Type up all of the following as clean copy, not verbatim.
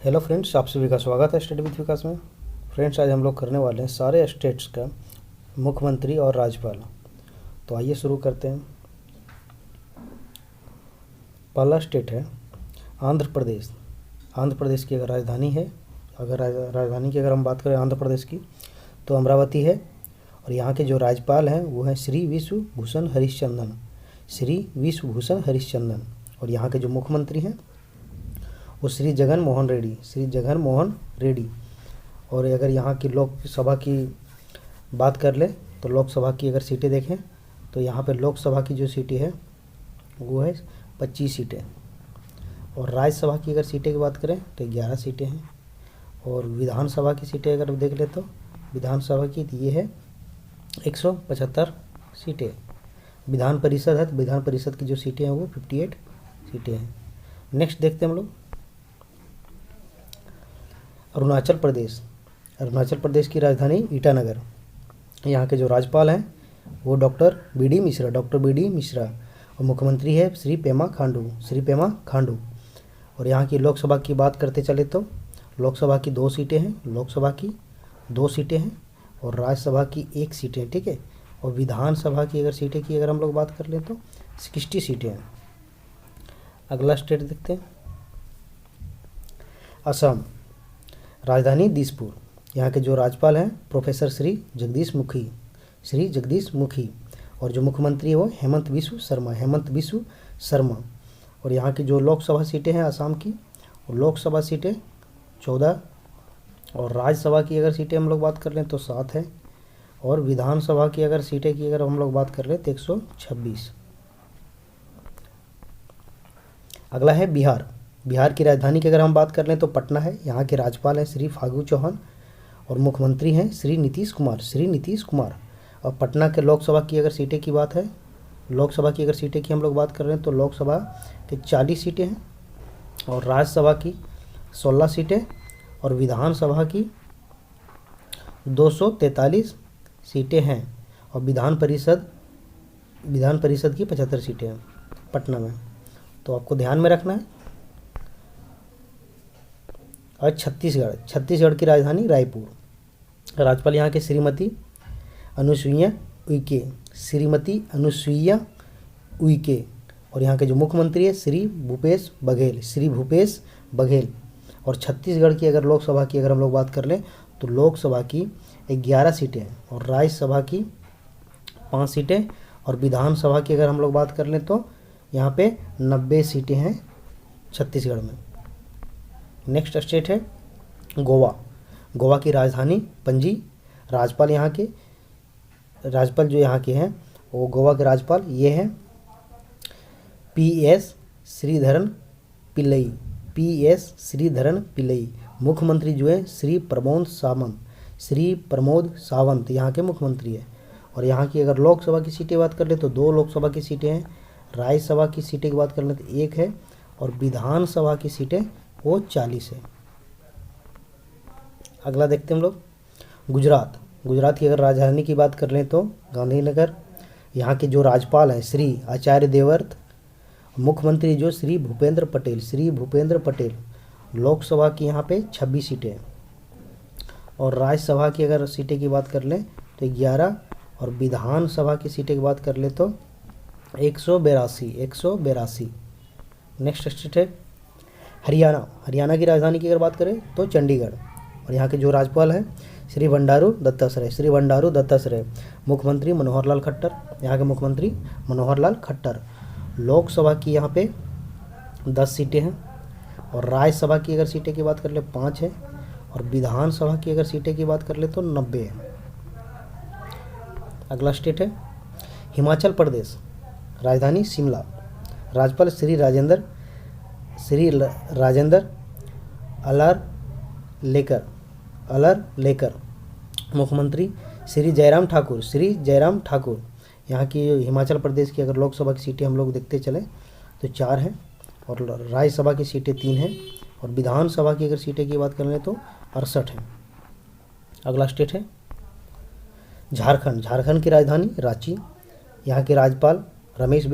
Hello friends, आप सभी का स्वागत है स्टडी विद विकास में। फ्रेंड्स, आज हम लोग करने वाले हैं सारे स्टेट्स का मुख्यमंत्री और राज्यपाल। तो आइए शुरू करते हैं। पहला स्टेट है आंध्र प्रदेश। आंध्र प्रदेश की अगर राजधानी है, राजधानी की अगर हम बात करें आंध्र प्रदेश की, तो अमरावती है। और यहाँ के जो राज्यपाल हैं वो हैं श्री विश्वभूषण हरिश्चंद्रन, श्री विश्वभूषण हरिश्चंद्रन। और यहाँ के जो मुख्यमंत्री हैं वो श्री जगन मोहन रेड्डी, श्री जगन मोहन रेड्डी। और अगर यहाँ की लोकसभा की बात कर ले तो लोकसभा की अगर सीटें देखें तो यहाँ पे लोकसभा की जो सीटें है वो है 25 सीटें। और राज्यसभा की अगर सीटें की बात करें तो 11 सीटें हैं। और विधानसभा की सीटें अगर देख ले तो विधानसभा की ये है 175 सीटें। विधान परिषद है तो विधान परिषद की जो सीटें हैं वो 58 सीटें हैं। नेक्स्ट देखते हैं हम लोग अरुणाचल प्रदेश। अरुणाचल प्रदेश की राजधानी ईटानगर। यहाँ के जो राज्यपाल हैं वो डॉक्टर बी डी मिश्रा। और मुख्यमंत्री है श्री पेमा खांडू। और यहाँ की लोकसभा की बात करते चले तो लोकसभा की 2 सीटें हैं, और राज्यसभा की 1 सीट है, ठीक है। और विधानसभा की अगर सीटें की अगर हम लोग बात कर लें तो 60 सीटें हैं। अगला स्टेट देखते हैं असम। राजधानी दिसपुर। यहाँ के जो राज्यपाल हैं प्रोफेसर श्री जगदीश मुखी। और जो मुख्यमंत्री है वो हेमंत बिस्व शर्मा। और यहाँ की जो लोकसभा सीटें हैं असम की, और लोकसभा सीटें 14। और राज्यसभा की अगर सीटें हम लोग बात कर लें तो 7 है। और विधानसभा की अगर सीटें की अगर हम लोग बात कर लें तो 126। अगला है बिहार। बिहार की राजधानी की अगर हम बात कर लें तो पटना है। यहाँ के राज्यपाल हैं श्री फागू चौहान, और मुख्यमंत्री हैं श्री नीतीश कुमार। और पटना के लोकसभा की अगर सीटें की बात है, लोकसभा की अगर सीटें की हम लोग बात कर रहे हैं तो लोकसभा के 40 सीटें हैं। और राज्यसभा की 16 सीटें। और विधानसभा की 243 सीटें हैं। और विधान परिषद की 75 सीटें हैं पटना में। तो आपको ध्यान में रखना है। और छत्तीसगढ़ की राजधानी रायपुर। राज्यपाल यहाँ के श्रीमती अनुसुईया उइके। और यहाँ के जो मुख्यमंत्री है श्री भूपेश बघेल। और छत्तीसगढ़ की अगर लोकसभा की अगर हम लोग बात कर लें तो लोकसभा की 11 सीटें हैं, और राज्यसभा की 5 सीटें। और विधानसभा की अगर हम लोग बात कर लें तो यहाँ पे 90 सीटें हैं छत्तीसगढ़ में। नेक्स्ट स्टेट है गोवा की राजधानी पणजी। राज्यपाल जो यहाँ के हैं वो गोवा के राज्यपाल ये हैं पी.एस. श्रीधरन पिल्लई। मुख्यमंत्री जो है श्री प्रमोद सावंत यहाँ के मुख्यमंत्री है। और यहाँ की अगर लोकसभा की सीटें बात कर ले तो 2 लोकसभा की सीटें हैं। राज्यसभा की सीटें की बात कर ले तो 1 है। और विधानसभा की सीटें वो 40 है। अगला देखते हैं हम लोग गुजरात की अगर राजधानी की बात कर लें तो गांधीनगर। यहाँ के जो राज्यपाल हैं श्री आचार्य देवव्रत। मुख्यमंत्री जो श्री भूपेंद्र पटेल। लोकसभा की यहाँ पे 26 सीटें हैं। और राज्यसभा की अगर सीटें की बात कर लें तो 11। और विधानसभा की सीटें की बात कर लें तो 182। नेक्स्ट स्टेट है हरियाणा की राजधानी की अगर बात करें तो चंडीगढ़। और यहाँ के जो राज्यपाल हैं श्री बंडारू दत्ताश्रय। मुख्यमंत्री मनोहर लाल खट्टर। लोकसभा की यहाँ पे 10 सीटें हैं। और राज्यसभा की अगर सीटें की बात कर ले 5 है। और विधानसभा की अगर सीटें की बात कर ले तो 90 है। अगला स्टेट है हिमाचल प्रदेश। राजधानी शिमला। राज्यपाल श्री राजेंद्र अलर। मुख्यमंत्री श्री जयराम ठाकुर। यहाँ की हिमाचल प्रदेश की अगर लोकसभा की सीटें हम लोग देखते चले तो 4 हैं। और राज्यसभा की सीटें 3 हैं। और विधानसभा की अगर सीटें की बात कर लें तो 68 हैं। अगला स्टेट है झारखंड की राजधानी रांची। यहाँ के राज्यपाल रमेश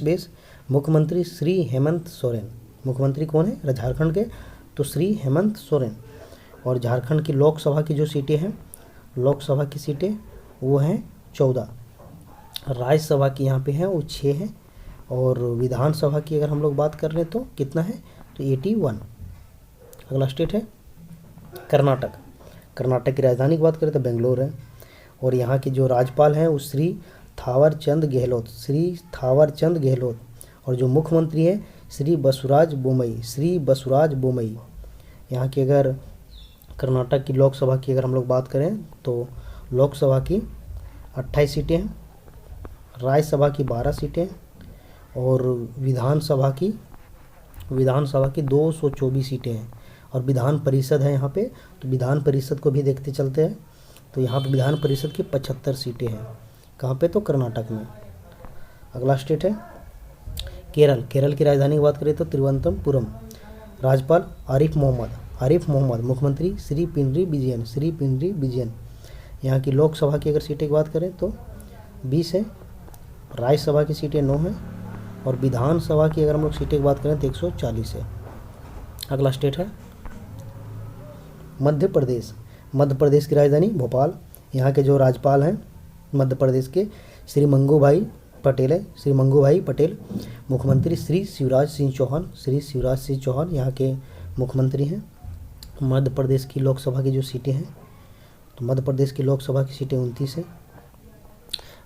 बैस। मुख्यमंत्री श्री हेमंत सोरेन। मुख्यमंत्री कौन है? झारखंड के तो श्री हेमंत सोरेन। और झारखंड की लोकसभा की जो सीटें हैं, लोकसभा की सीटें वो हैं 14। राज्यसभा की यहाँ पे हैं वो 6 हैं। और विधानसभा की अगर हम लोग बात कर रहे हैं तो कितना है, तो 81। अगला स्टेट है कर्नाटक। कर्नाटक की राजधानी की बात करें तो बेंगलोर है। और यहाँ के जो राज्यपाल हैं वो श्री थावरचंद गहलोत, श्री थावरचंद गहलोत। और जो मुख्यमंत्री हैं श्री बसवराज बोमई, श्री बसवराज बोमई। यहाँ की अगर कर्नाटक की लोकसभा की अगर हम लोग बात करें तो लोकसभा की 28 सीटें हैं, राज्यसभा की 12 सीटें और विधानसभा की 224 सीटें हैं। और विधान परिषद है यहाँ पे, तो विधान परिषद को भी देखते चलते हैं। तो यहाँ पे विधान परिषद की 75 सीटें हैं। कहाँ पे, तो कर्नाटक में। अगला स्टेट है केरल। केरल की राजधानी की बात करें तो तिरुवनंतपुरम। राज्यपाल आरिफ मोहम्मद। मुख्यमंत्री श्री पिनरी विजयन। यहाँ की लोकसभा की अगर सीटें की बात करें तो 20 है, राज्यसभा की सीटें 9 हैं और विधानसभा की अगर हम लोग सीटें की बात करें तो 140 है। अगला स्टेट है मध्य प्रदेश। मध्य प्रदेश की राजधानी भोपाल। यहाँ के जो राज्यपाल हैं मध्य प्रदेश के श्री मंगूभाई पटेल। मुख्यमंत्री श्री शिवराज सिंह चौहान यहाँ के मुख्यमंत्री हैं। मध्य प्रदेश की लोकसभा की जो सीटें हैं, तो मध्य प्रदेश की लोकसभा की सीटें 29 हैं,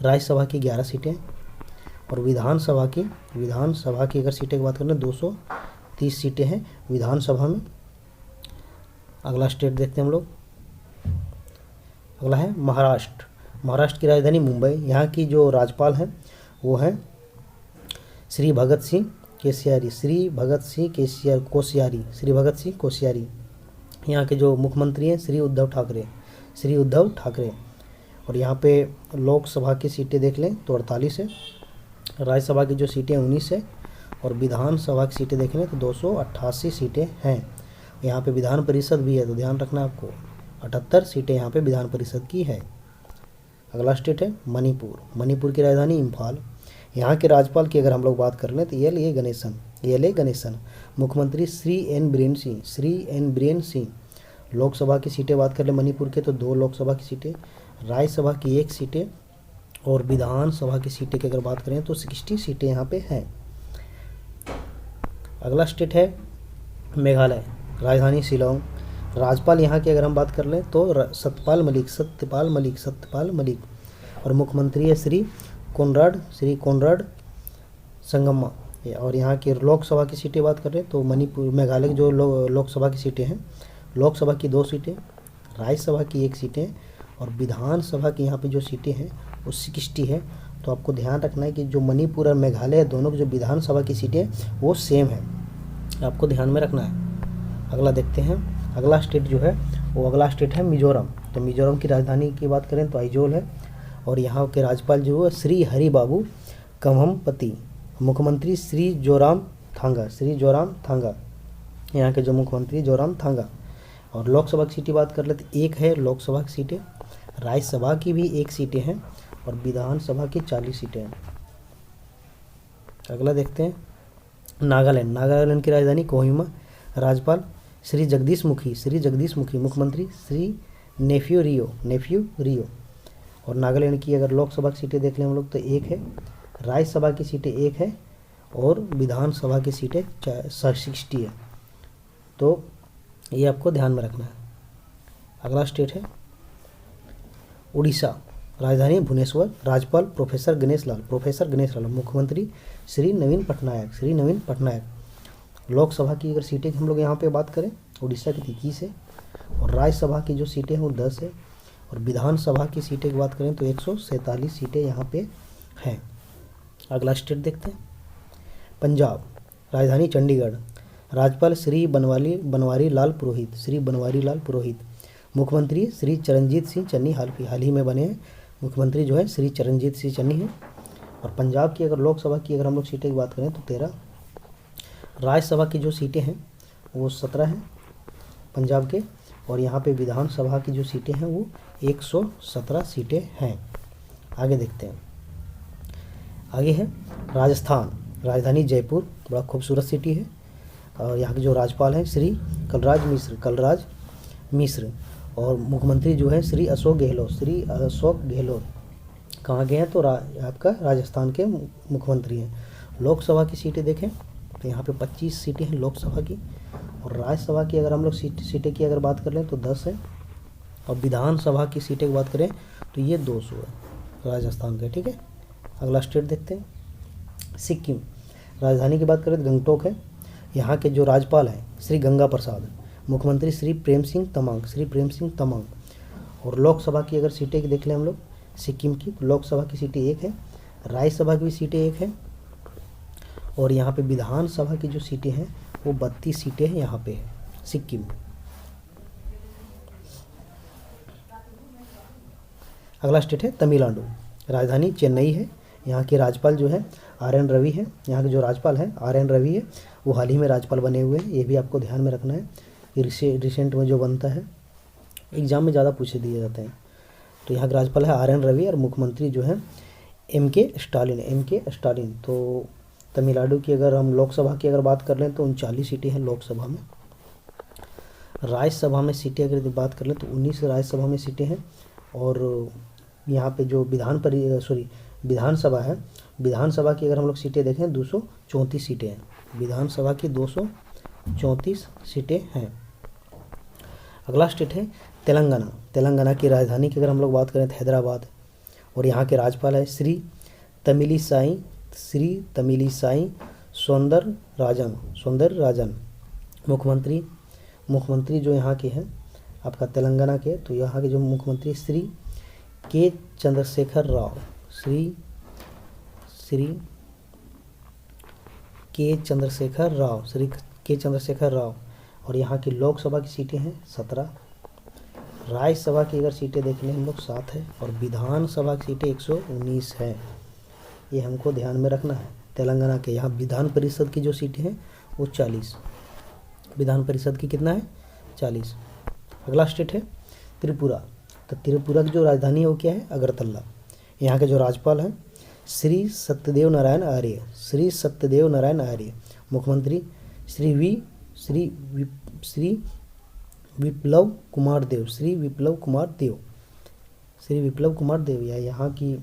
राज्यसभा की 11 सीटें और विधानसभा की अगर सीटें की बात करें 230 सीटें हैं विधानसभा में। अगला स्टेट देखते हैं हम लोग। अगला है महाराष्ट्र की राजधानी मुंबई। यहाँ की जो राज्यपाल हैं वो हैं श्री भगत सिंह कोश्यारी। यहाँ के जो मुख्यमंत्री हैं श्री उद्धव ठाकरे। और यहाँ पे लोकसभा की सीटें देख लें तो 48 है, राज्यसभा की जो सीटें 19 है और विधानसभा की सीटें देख लें तो 288 सीटें हैं। यहाँ पे विधान परिषद भी है, तो ध्यान रखना आपको 78 सीटें यहाँ पे विधान परिषद की है। अगला स्टेट है मणिपुर की राजधानी इम्फाल। यहाँ के राज्यपाल की अगर हम लोग बात कर लें तो एल ए गणेशन। मुख्यमंत्री श्री एन बीरेन सिंह। लोकसभा की सीटें बात कर ले मणिपुर के तो 2 लोकसभा की सीटें, राज्यसभा की 1 सीटें और विधानसभा की सीटें की अगर बात करें तो 60 सीटें यहाँ पे हैं। अगला स्टेट है मेघालय, राजधानी शिलोंग। राज्यपाल यहाँ की अगर हम बात कर लें तो सत्यपाल मलिक और मुख्यमंत्री है श्री कोनराड संगमा। और यहाँ की लोकसभा की सीटें बात कर रहे हैं तो मेघालय की जो लोकसभा की सीटें हैं, लोकसभा की 2 सीटें, राज्यसभा की 1 सीटें और विधानसभा की यहाँ पे जो सीटें हैं वो 60 है। तो आपको ध्यान रखना है कि जो मणिपुर और मेघालय दोनों की जो विधानसभा की सीटें वो सेम है, आपको ध्यान में रखना है। अगला देखते हैं। अगला स्टेट जो है वो अगला स्टेट है मिजोरम। तो मिजोरम की राजधानी की बात करें तो आइजोल है और यहाँ के राज्यपाल जो है श्री हरिबाबू कम्हमपति। मुख्यमंत्री श्री जोराम थांगा। यहाँ के जो मुख्यमंत्री जोराम थांगा। और लोकसभा की सीटें बात कर लेते 1 है लोकसभा की सीटें, राज्यसभा की भी 1 सीटें हैं और विधानसभा की 40 सीटें हैं। अगला देखते हैं नागालैंड की राजधानी कोहिमा। राज्यपाल श्री जगदीश मुखी। मुख्यमंत्री श्री नेफ्यू रियो। और नागालैंड की अगर लोकसभा की सीटें देख लें हम लोग तो 1 है, राज्यसभा की सीटें 1 है और विधानसभा की सीटें 60 है। तो ये आपको ध्यान में रखना है। अगला स्टेट है उड़ीसा, राजधानी भुवनेश्वर। राज्यपाल प्रोफेसर गणेश लाल। मुख्यमंत्री श्री नवीन पटनायक। लोकसभा की अगर सीटें हम लोग यहाँ पे बात करें उड़ीसा की 21 है और राज्यसभा की जो सीटें हैं वो 10 है और विधानसभा की सीटें की बात करें तो 147 सीटें यहाँ पे हैं। अगला स्टेट देखते हैं पंजाब, राजधानी चंडीगढ़। राज्यपाल श्री बनवारी लाल पुरोहित। मुख्यमंत्री श्री चरणजीत सिंह चन्नी। हाल ही में बने हैं मुख्यमंत्री जो है श्री चरणजीत सिंह चन्नी हैं। और पंजाब की अगर लोकसभा की अगर हम लोग सीटें की बात करें तो 13, राज्यसभा की जो सीटें हैं वो 17 हैं पंजाब के और यहाँ पे विधानसभा की जो सीटें हैं वो 117 सीटें हैं। आगे देखते हैं। आगे है राजस्थान, राजधानी जयपुर, बड़ा खूबसूरत सिटी है। और यहाँ के जो राज्यपाल हैं श्री कलराज मिश्र और मुख्यमंत्री जो है श्री अशोक गहलोत कहाँ के हैं तो आपका राजस्थान के मुख्यमंत्री हैं। लोकसभा की सीटें देखें तो यहाँ पे 25 सीटें हैं लोकसभा की, और राज्यसभा की अगर हम लोग सीटें की अगर बात कर लें तो 10 है, और विधानसभा की सीटें की बात करें तो ये 200 है राजस्थान के। ठीक है, अगला स्टेट देखते हैं सिक्किम। राजधानी की बात करें तो गंगटोक है। यहाँ के जो राज्यपाल हैं श्री गंगा प्रसाद, मुख्यमंत्री श्री प्रेम सिंह तमांग। और लोकसभा की अगर सीटें की देख लें हम लोग सिक्किम की, लोकसभा की सीटें 1 है, राज्यसभा की भी सीटें 1 है, और यहाँ पे विधानसभा की जो सीटें हैं वो 32 सीटें हैं यहाँ पे है सिक्किम में। अगला स्टेट है तमिलनाडु। राजधानी चेन्नई है। यहाँ के राज्यपाल जो है RN रवि है। यहाँ के जो राज्यपाल हैं RN रवि है, वो हाल ही में राज्यपाल बने हुए हैं। ये भी आपको ध्यान में रखना है कि रिसेंट में जो बनता है एग्जाम में ज़्यादा पूछे दिए जाते हैं। तो यहाँ के राज्यपाल है RN रवि और मुख्यमंत्री जो है MK स्टालिन। तो तमिलनाडु की अगर हम लोकसभा की अगर बात कर लें तो 39 सीटें हैं लोकसभा में। राज्यसभा में सीटें अगर बात कर लें तो 19 राज्यसभा में सीटें हैं, और यहाँ पे जो विधानसभा है, विधानसभा की अगर हम लोग सीटें देखें 234 सीटें हैं। विधानसभा की 234 सीटें हैं। अगला स्टेट है तेलंगाना की राजधानी की अगर हम लोग बात करें तो हैदराबाद, और यहाँ के राज्यपाल है श्री तमिलिसाई सौंदरराजन। मुख्यमंत्री जो यहाँ के हैं आपका तेलंगाना के, तो यहाँ के जो मुख्यमंत्री श्री के चंद्रशेखर राव। और यहाँ की लोकसभा की सीटें हैं 17, राज्यसभा की अगर सीटें देख लें हम लोग 7 है, और विधानसभा की सीटें 119 है। ये हमको ध्यान में रखना है तेलंगाना के। यहाँ विधान परिषद की जो सीटें हैं वो 40, विधान परिषद की कितना है 40। अगला स्टेट है त्रिपुरा। तो त्रिपुरा की जो राजधानी है वो क्या है अगरतला। यहाँ के जो राज्यपाल हैं श्री सत्यदेव नारायण आर्य। मुख्यमंत्री श्री विप्लव कुमार देव। या यहाँ की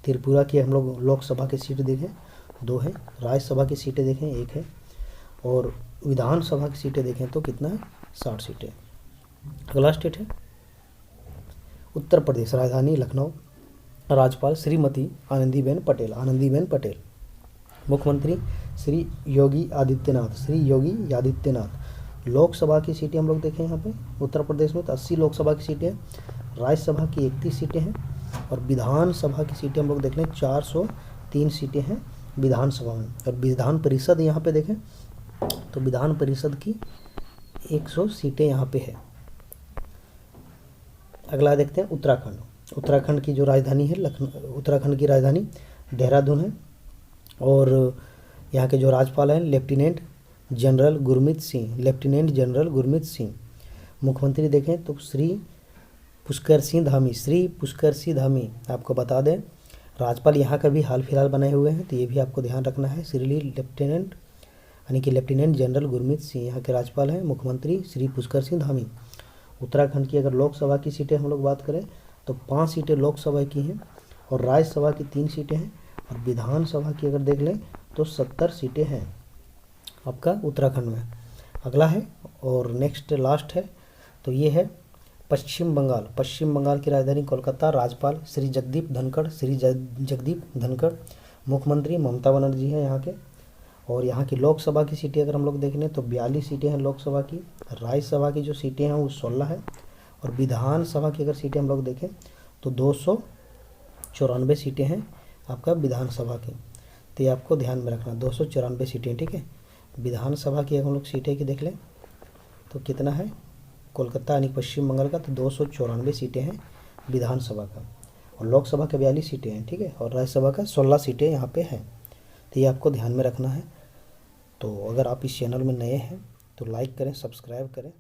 त्रिपुरा की हम लोग लोकसभा की सीटें देखें 2 है, राज्यसभा की सीटें देखें 1 है, और विधानसभा की सीटें देखें तो कितना है 60 सीटें। अगला स्टेट है उत्तर प्रदेश। राजधानी लखनऊ। राज्यपाल श्रीमती आनंदीबेन पटेल। मुख्यमंत्री श्री योगी आदित्यनाथ। लोकसभा की सीटें हम लोग देखें यहाँ पे उत्तर प्रदेश में तो 80 लोकसभा की सीटें हैं, राज्यसभा की 31 सीटें हैं, और विधानसभा की सीटें हम लोग देख लें 403 सीटें हैं विधानसभा में। और विधान परिषद यहाँ पे देखें तो विधान परिषद की 100 सीटें यहाँ पे है। अगला देखते हैं उत्तराखंड की जो राजधानी है उत्तराखंड की राजधानी देहरादून है, और यहाँ के जो राज्यपाल हैं लेफ्टिनेंट जनरल गुरमीत सिंह। मुख्यमंत्री देखें तो श्री पुष्कर सिंह धामी। आपको बता दें राज्यपाल यहाँ का भी हाल फिलहाल बनाए हुए हैं, तो ये भी आपको ध्यान रखना है। श्री लेफ्टिनेंट जनरल गुरमीत सिंह यहाँ के राज्यपाल हैं। मुख्यमंत्री श्री पुष्कर सिंह धामी। उत्तराखंड की अगर लोकसभा की सीटें हम लोग बात करें तो 5 सीटें लोकसभा की हैं, और राज्यसभा की 3 सीटें हैं, और विधानसभा की अगर देख लें तो 70 सीटें हैं आपका उत्तराखंड में। अगला है और नेक्स्ट लास्ट है तो ये है पश्चिम बंगाल की राजधानी कोलकाता। राज्यपाल श्री जगदीप धनखड़। मुख्यमंत्री ममता बनर्जी हैं यहाँ के। और यहाँ की लोकसभा की सीटें अगर हम लोग देख लें तो 42 सीटें हैं लोकसभा की, राज्यसभा की जो सीटें हैं वो 16 है, और विधानसभा की अगर सीटें हम लोग देखें तो 294 सीटें हैं आपका विधानसभा की। तो ये आपको ध्यान में रखना 294 सीटें, ठीक है। विधानसभा की अगर हम लोग सीटें की देख लें तो कितना है कोलकाता यानी पश्चिम बंगाल का, तो 294 सीटें हैं विधानसभा का, और लोकसभा का 42 सीटें हैं, ठीक है, और राज्यसभा का 16 सीटें यहाँ पे हैं। तो ये आपको ध्यान में रखना है। तो अगर आप इस चैनल में नए हैं तो लाइक करें, सब्सक्राइब करें।